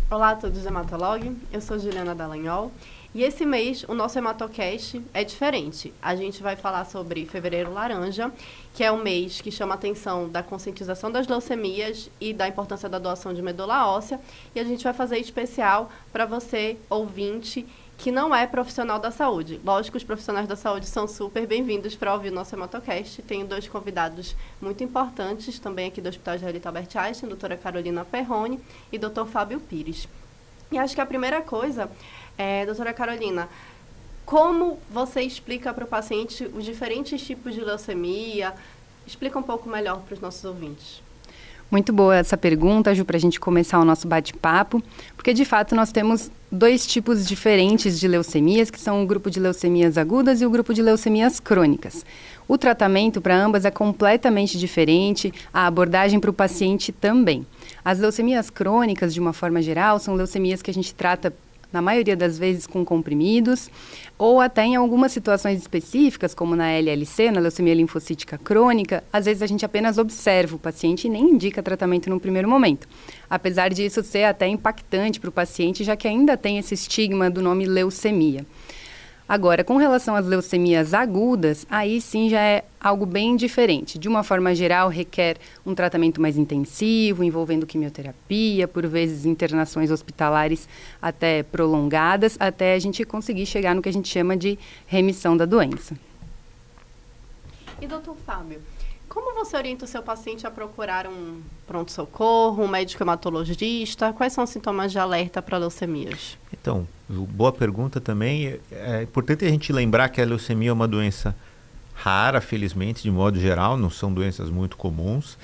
Olá a todos do Hematolog, eu sou Juliana Dallagnol e esse mês o nosso Hematocast é diferente. A gente vai falar sobre Fevereiro Laranja, que é um mês que chama a atenção da conscientização das leucemias e da importância da doação de medula óssea, e a gente vai fazer especial para você, ouvinte, que não é profissional da saúde. Lógico, os profissionais da saúde são super bem-vindos para ouvir o nosso Hematocast. Tenho dois convidados muito importantes, também aqui do Hospital Israelita Albert Einstein, doutora Carolina Perrone e doutor Fábio Pires. E acho que a primeira coisa, doutora Carolina, como você explica para o paciente os diferentes tipos de leucemia? Explica um pouco melhor para os nossos ouvintes. Muito boa essa pergunta, Ju, para a gente começar o nosso bate-papo, porque de fato nós temos dois tipos diferentes de leucemias, que são o grupo de leucemias agudas e o grupo de leucemias crônicas. O tratamento para ambas é completamente diferente, a abordagem para o paciente também. As leucemias crônicas, de uma forma geral, são leucemias que a gente trata, na maioria das vezes, com comprimidos, ou até em algumas situações específicas, como na LLC, na leucemia linfocítica crônica, às vezes a gente apenas observa o paciente e nem indica tratamento no primeiro momento. Apesar disso ser até impactante para o paciente, já que ainda tem esse estigma do nome leucemia. Agora, com relação às leucemias agudas, aí sim já é algo bem diferente. De uma forma geral, requer um tratamento mais intensivo, envolvendo quimioterapia, por vezes internações hospitalares até prolongadas, até a gente conseguir chegar no que a gente chama de remissão da doença. E doutor Fábio, como você orienta o seu paciente a procurar um pronto-socorro, um médico hematologista? Quais são os sintomas de alerta para leucemias? Então, boa pergunta também. É importante a gente lembrar que a leucemia é uma doença rara, felizmente, de modo geral, não são doenças muito comuns.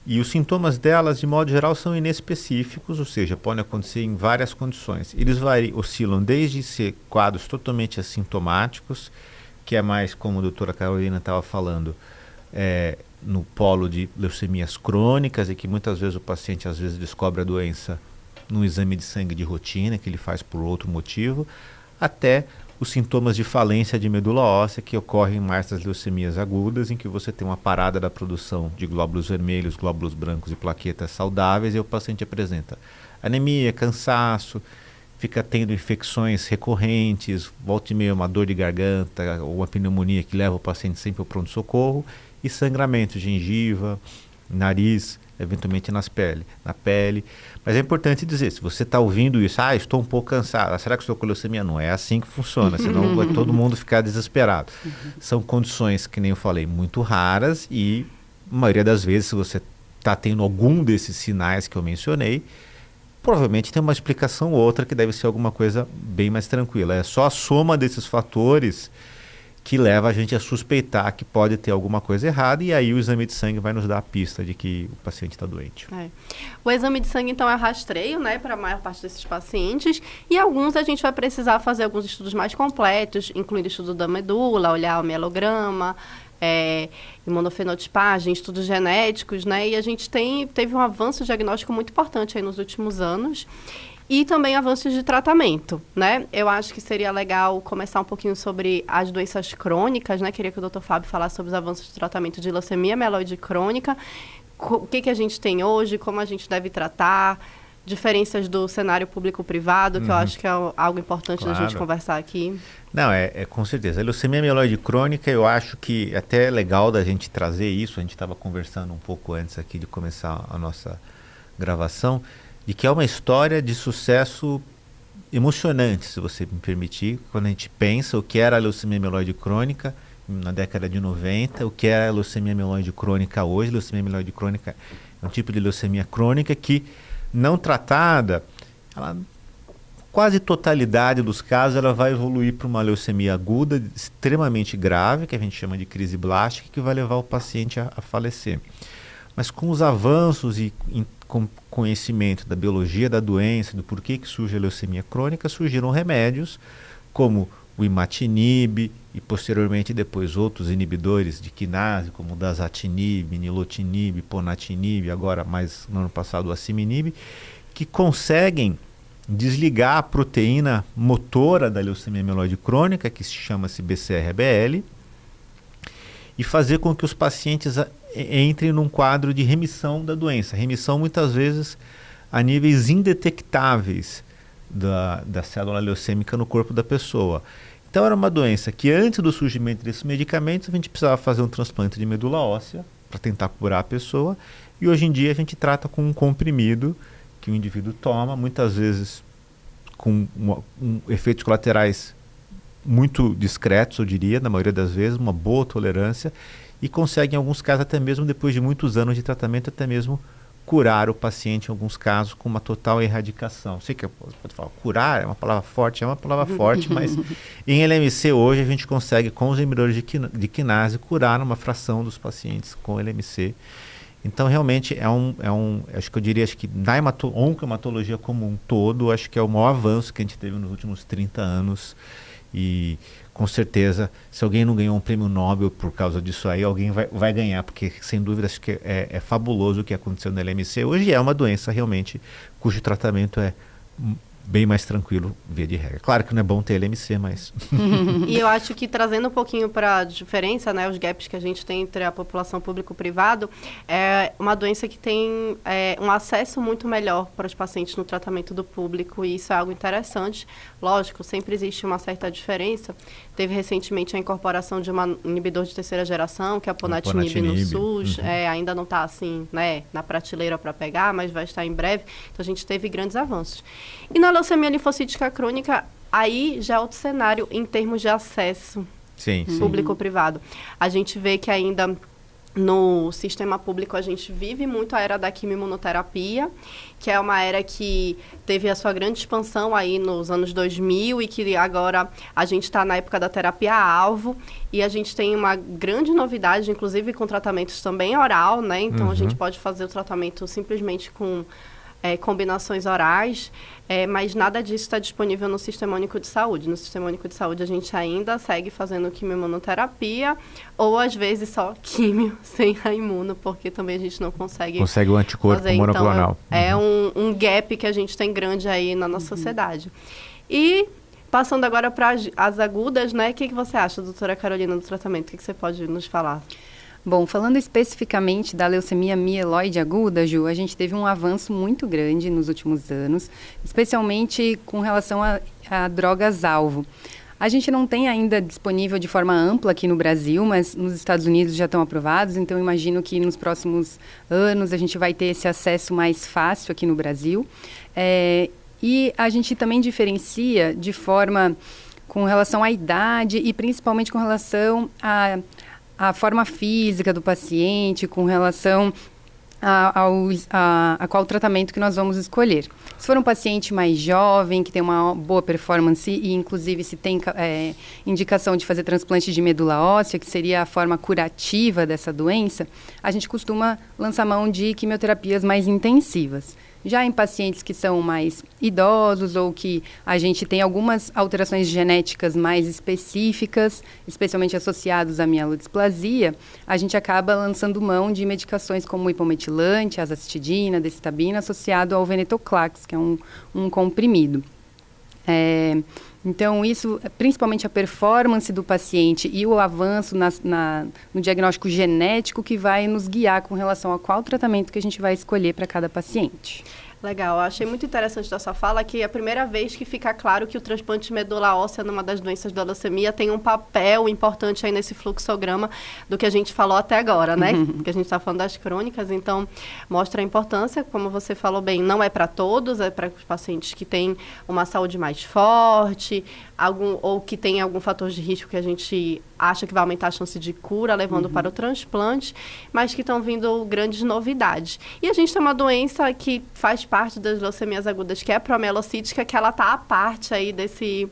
E os sintomas delas, de modo geral, são inespecíficos, ou seja, podem acontecer em várias condições. Eles oscilam desde ser quadros totalmente assintomáticos, que é mais, como a doutora Carolina estava falando, no polo de leucemias crônicas, e que muitas vezes o paciente às vezes descobre a doença num exame de sangue de rotina, que ele faz por outro motivo, até os sintomas de falência de medula óssea, que ocorrem mais nas leucemias agudas, em que você tem uma parada da produção de glóbulos vermelhos, glóbulos brancos e plaquetas saudáveis, e o paciente apresenta anemia, cansaço, fica tendo infecções recorrentes, volta e meia uma dor de garganta ou uma pneumonia que leva o paciente sempre ao pronto-socorro, e sangramento, gengiva, nariz, eventualmente na pele. Mas é importante dizer, se você está ouvindo isso, estou um pouco cansado, será que estou com leucemia? Não é assim que funciona, senão vai todo mundo ficar desesperado. São condições, que nem eu falei, muito raras, e a maioria das vezes, se você está tendo algum desses sinais que eu mencionei, provavelmente tem uma explicação ou outra que deve ser alguma coisa bem mais tranquila. É só a soma desses fatores que leva a gente a suspeitar que pode ter alguma coisa errada, e aí o exame de sangue vai nos dar a pista de que o paciente está doente. O exame de sangue, então, é rastreio, né, para a maior parte desses pacientes, e alguns a gente vai precisar fazer alguns estudos mais completos, incluindo estudo da medula, olhar o mielograma, imunofenotipagem, estudos genéticos, né, e a gente teve um avanço diagnóstico muito importante aí nos últimos anos, e também avanços de tratamento, né? Eu acho que seria legal começar um pouquinho sobre as doenças crônicas, né? Queria que o doutor Fábio falasse sobre os avanços de tratamento de leucemia mieloide crônica, o que a gente tem hoje, como a gente deve tratar, diferenças do cenário público-privado, que eu acho que é algo importante da gente conversar aqui. Não, com certeza. A leucemia mieloide crônica, eu acho que até é legal da gente trazer isso, a gente estava conversando um pouco antes aqui de começar a nossa gravação, de que é uma história de sucesso emocionante, se você me permitir, quando a gente pensa o que era a leucemia mieloide crônica na década de 90, o que é a leucemia mieloide crônica hoje. A leucemia mieloide crônica é um tipo de leucemia crônica que, não tratada, quase totalidade dos casos, ela vai evoluir para uma leucemia aguda extremamente grave, que a gente chama de crise blástica, que vai levar o paciente a falecer. Mas com os avanços e com conhecimento da biologia da doença, do porquê que surge a leucemia crônica, surgiram remédios como o imatinib e posteriormente depois outros inibidores de quinase, como o dasatinib, nilotinib, ponatinib, agora mais no ano passado o asciminib, que conseguem desligar a proteína motora da leucemia mieloide crônica, que chama-se BCR-ABL, e fazer com que os pacientes entrem num quadro de remissão da doença. Remissão muitas vezes a níveis indetectáveis da célula leucêmica no corpo da pessoa. Então era uma doença que antes do surgimento desses medicamentos a gente precisava fazer um transplante de medula óssea para tentar curar a pessoa, e hoje em dia a gente trata com um comprimido que o indivíduo toma, muitas vezes com efeitos colaterais muito discretos, eu diria, na maioria das vezes, uma boa tolerância, e consegue em alguns casos, até mesmo depois de muitos anos de tratamento, até mesmo curar o paciente, em alguns casos, com uma total erradicação. Sei que pode falar, curar é uma palavra forte, mas em LMC hoje a gente consegue, com os inibidores de quinase, curar uma fração dos pacientes com LMC. Então, realmente, acho que na oncohematologia como um todo, acho que é o maior avanço que a gente teve nos últimos 30 anos. E, com certeza, se alguém não ganhou um prêmio Nobel por causa disso aí, alguém vai ganhar, porque, sem dúvida, acho que é fabuloso o que aconteceu no LMC. Hoje é uma doença, realmente, cujo tratamento é bem mais tranquilo, via de regra. Claro que não é bom ter LMC, mas... E eu acho que, trazendo um pouquinho para a diferença, né, os gaps que a gente tem entre a população público-privado, é uma doença que tem um acesso muito melhor para os pacientes no tratamento do público, e isso é algo interessante. Lógico, sempre existe uma certa diferença. Teve recentemente a incorporação de um inibidor de terceira geração, que é a ponatinib no SUS. Ainda não está assim, né, na prateleira para pegar, mas vai estar em breve. Então, a gente teve grandes avanços. E na leucemia linfocítica crônica, aí já é outro cenário em termos de acesso público-privado. A gente vê que ainda no sistema público a gente vive muito a era da quimioimunoterapia, que é uma era que teve a sua grande expansão aí nos anos 2000 e que agora a gente está na época da terapia-alvo, e a gente tem uma grande novidade, inclusive com tratamentos também oral, né? Então a gente pode fazer o tratamento simplesmente com combinações orais, mas nada disso está disponível no Sistema Único de Saúde. No Sistema Único de Saúde a gente ainda segue fazendo quimioimunoterapia, ou às vezes só químio sem a imuno, porque também a gente não consegue o anticorpo monoclonal. Então, um gap que a gente tem grande aí na nossa sociedade. E passando agora para as agudas, né? O que você acha, doutora Carolina, do tratamento? O que você pode nos falar? Bom, falando especificamente da leucemia mieloide aguda, Ju, a gente teve um avanço muito grande nos últimos anos, especialmente com relação a drogas-alvo. A gente não tem ainda disponível de forma ampla aqui no Brasil, mas nos Estados Unidos já estão aprovados, então imagino que nos próximos anos a gente vai ter esse acesso mais fácil aqui no Brasil. E a gente também diferencia de forma com relação à idade e principalmente com relação a forma física do paciente, com relação a qual tratamento que nós vamos escolher. Se for um paciente mais jovem, que tem uma boa performance e, inclusive, se tem indicação de fazer transplante de medula óssea, que seria a forma curativa dessa doença, a gente costuma lançar mão de quimioterapias mais intensivas. Já em pacientes que são mais idosos ou que a gente tem algumas alterações genéticas mais específicas, especialmente associados à mielodisplasia, a gente acaba lançando mão de medicações como hipometilante, azacitidina, decitabina, associado ao venetoclax, que é um comprimido. Então, isso, principalmente a performance do paciente e o avanço no diagnóstico genético que vai nos guiar com relação a qual tratamento que a gente vai escolher para cada paciente. Legal, eu achei muito interessante da sua fala que é a primeira vez que fica claro que o transplante de medula óssea numa das doenças da leucemia tem um papel importante aí nesse fluxograma do que a gente falou até agora, né? Porque a gente está falando das crônicas, então mostra a importância, como você falou bem, não é para todos, é para os pacientes que têm uma saúde mais forte, ou que tem algum fator de risco que a gente acha que vai aumentar a chance de cura, levando para o transplante, mas que estão vindo grandes novidades. E a gente tem uma doença que faz parte das leucemias agudas, que é a promielocítica, que ela está à parte aí desse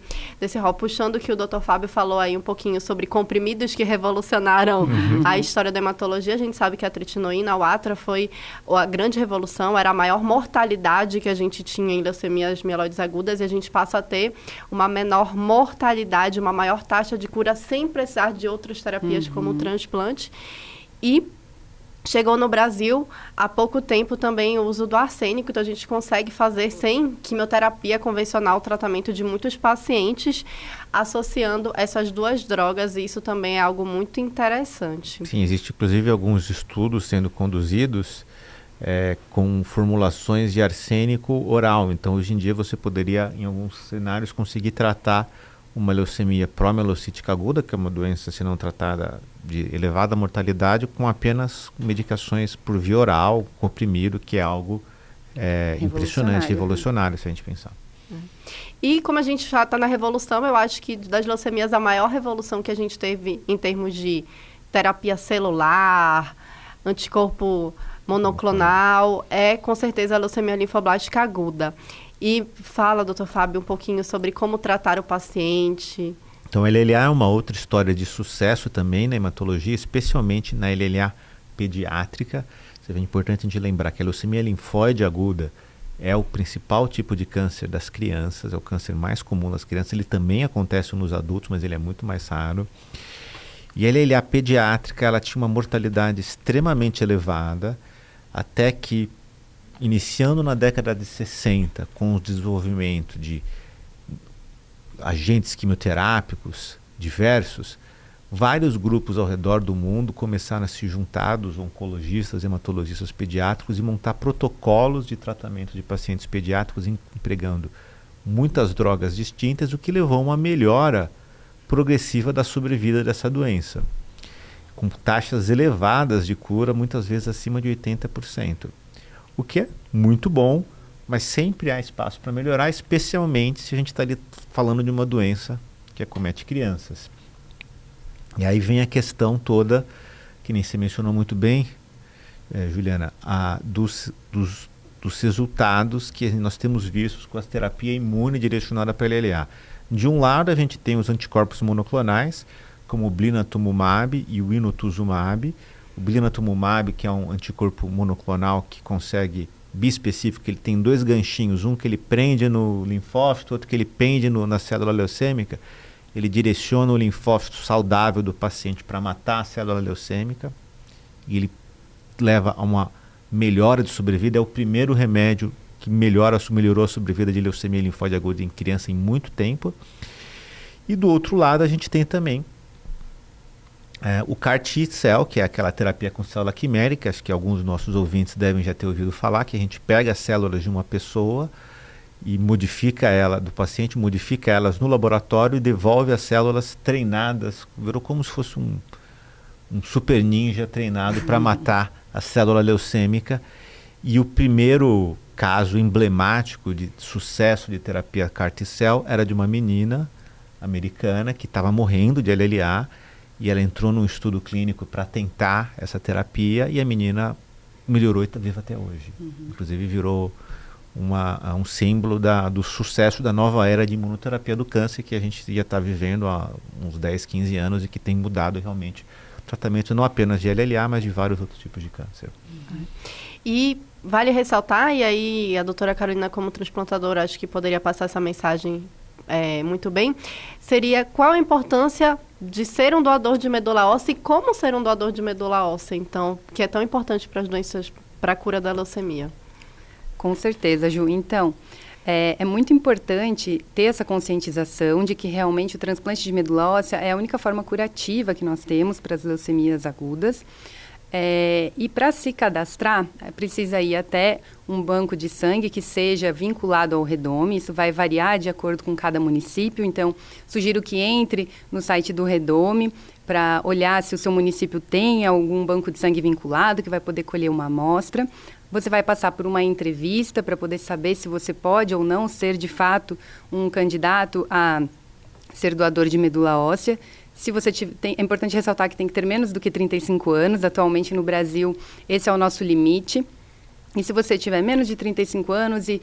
rol, puxando o que o Dr. Fábio falou aí um pouquinho sobre comprimidos que revolucionaram a história da hematologia. A gente sabe que a tritinoína, o Atra, foi a grande revolução, era a maior mortalidade que a gente tinha em leucemias mieloides agudas, e a gente passa a ter uma menor mortalidade, uma maior taxa de cura sem precisar de outras terapias como o transplante. E chegou no Brasil há pouco tempo também o uso do arsênico, então a gente consegue fazer sem quimioterapia convencional o tratamento de muitos pacientes associando essas duas drogas, e isso também é algo muito interessante. Sim, existe inclusive alguns estudos sendo conduzidos com formulações de arsênico oral. Então, hoje em dia, você poderia, em alguns cenários, conseguir tratar uma leucemia promielocítica aguda, que é uma doença, se não tratada, de elevada mortalidade, com apenas medicações por via oral, comprimido, que é algo impressionante, revolucionário, se a gente pensar. E como a gente já está na revolução, eu acho que das leucemias a maior revolução que a gente teve em termos de terapia celular, anticorpo monoclonal, é com certeza a leucemia linfoblástica aguda. E fala, doutor Fábio, um pouquinho sobre como tratar o paciente. Então, a LLA é uma outra história de sucesso também na hematologia, especialmente na LLA pediátrica. É importante a gente lembrar que a leucemia linfóide aguda é o principal tipo de câncer das crianças, é o câncer mais comum das crianças. Ele também acontece nos adultos, mas ele é muito mais raro. E a LLA pediátrica, ela tinha uma mortalidade extremamente elevada, até que, iniciando na década de 60, com o desenvolvimento de agentes quimioterápicos diversos, vários grupos ao redor do mundo começaram a se juntar, dos oncologistas, hematologistas pediátricos, e montar protocolos de tratamento de pacientes pediátricos empregando muitas drogas distintas, o que levou a uma melhora progressiva da sobrevida dessa doença, com taxas elevadas de cura, muitas vezes acima de 80%. O que é muito bom, mas sempre há espaço para melhorar, especialmente se a gente está ali falando de uma doença que acomete crianças. E aí vem a questão toda, que nem você mencionou muito bem, Juliana, dos resultados que nós temos vistos com a terapia imune direcionada para a LLA. De um lado, a gente tem os anticorpos monoclonais, como o blinatumomab e o inotuzumab. O blinatumomab, que é um anticorpo monoclonal que consegue bispecífico, ele tem dois ganchinhos, um que ele prende no linfócito, outro que ele prende na célula leucêmica. Ele direciona o linfócito saudável do paciente para matar a célula leucêmica, e ele leva a uma melhora de sobrevida. É o primeiro remédio que melhorou a sobrevida de leucemia linfóide aguda em criança em muito tempo. E do outro lado a gente tem também o CAR T-cell, que é aquela terapia com célula quimérica, acho que alguns dos nossos ouvintes devem já ter ouvido falar, que a gente pega as células de uma pessoa e modifica elas no laboratório e devolve as células treinadas, virou como se fosse um super ninja treinado para matar a célula leucêmica. E o primeiro caso emblemático de sucesso de terapia CAR T-cell era de uma menina americana que estava morrendo de LLA, e ela entrou num estudo clínico para tentar essa terapia, e a menina melhorou e está viva até hoje. Inclusive virou um símbolo do sucesso da nova era de imunoterapia do câncer, que a gente já está vivendo há uns 10, 15 anos, e que tem mudado realmente o tratamento não apenas de LLA, mas de vários outros tipos de câncer. E vale ressaltar, e aí a doutora Carolina, como transplantadora, acho que poderia passar essa mensagem muito bem, seria qual a importância de ser um doador de medula óssea e como ser um doador de medula óssea, então, que é tão importante para as doenças, para a cura da leucemia. Com certeza, Ju. Então, é muito importante ter essa conscientização de que realmente o transplante de medula óssea é a única forma curativa que nós temos para as leucemias agudas. E para se cadastrar, precisa ir até um banco de sangue que seja vinculado ao Redome. Isso vai variar de acordo com cada município, então sugiro que entre no site do Redome para olhar se o seu município tem algum banco de sangue vinculado, que vai poder colher uma amostra. Você vai passar por uma entrevista para poder saber se você pode ou não ser, de fato, um candidato a ser doador de medula óssea. Se você é importante ressaltar que tem que ter menos do que 35 anos. Atualmente, no Brasil, esse é o nosso limite. E se você tiver menos de 35 anos e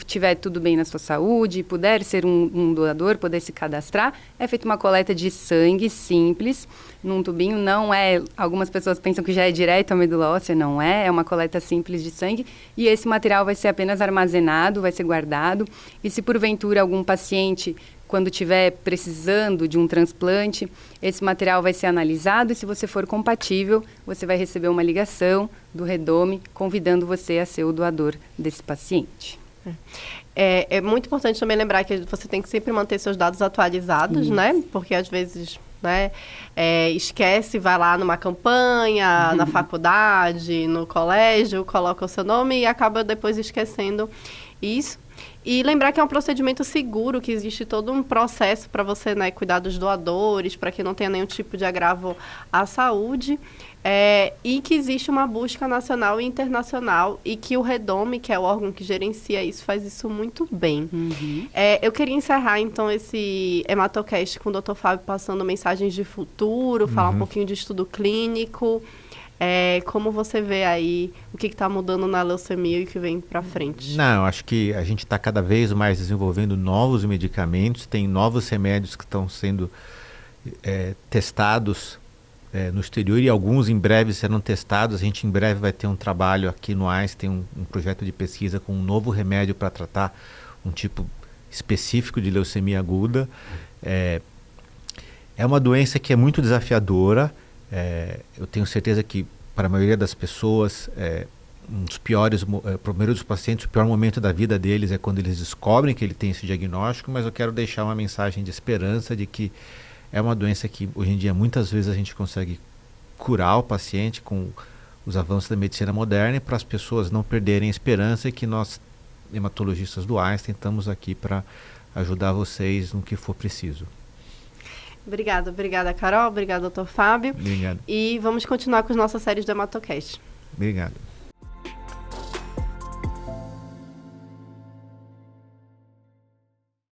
tiver tudo bem na sua saúde, puder ser um doador, poder se cadastrar, é feita uma coleta de sangue simples, num tubinho. Não é, algumas pessoas pensam que já é direto à medula óssea, não é uma coleta simples de sangue. E esse material vai ser apenas armazenado, vai ser guardado. E se porventura algum paciente, quando estiver precisando de um transplante, esse material vai ser analisado, e se você for compatível, você vai receber uma ligação do Redome convidando você a ser o doador desse paciente. É muito importante também lembrar que você tem que sempre manter seus dados atualizados, né? Porque às vezes né? Esquece, vai lá numa campanha, na faculdade, no colégio, coloca o seu nome e acaba depois esquecendo isso. E lembrar que é um procedimento seguro, que existe todo um processo para você, né, cuidar dos doadores, para que não tenha nenhum tipo de agravo à saúde. E que existe uma busca nacional e internacional e que o Redome, que é o órgão que gerencia isso, faz isso muito bem. Eu queria encerrar, então, esse Hematocast com o Dr. Fábio passando mensagens de futuro, falar um pouquinho de estudo clínico, como você vê aí o que está mudando na leucemia e o que vem para frente. Não, acho que a gente está cada vez mais desenvolvendo novos medicamentos, tem novos remédios que estão sendo testados no exterior e alguns em breve serão testados. A gente em breve vai ter um trabalho aqui no Einstein, um projeto de pesquisa com um novo remédio para tratar um tipo específico de leucemia aguda. É uma doença que é muito desafiadora. Eu tenho certeza que para a maioria das pessoas, um dos piores, para a maioria dos pacientes, o pior momento da vida deles é quando eles descobrem que ele tem esse diagnóstico, mas eu quero deixar uma mensagem de esperança de que é uma doença que hoje em dia muitas vezes a gente consegue curar o paciente com os avanços da medicina moderna, e para as pessoas não perderem a esperança, e que nós, hematologistas do Einstein, estamos aqui para ajudar vocês no que for preciso. Obrigada, Carol. Obrigada, Dr. Fábio. Obrigado. E vamos continuar com as nossas séries do Hematocast. Obrigado.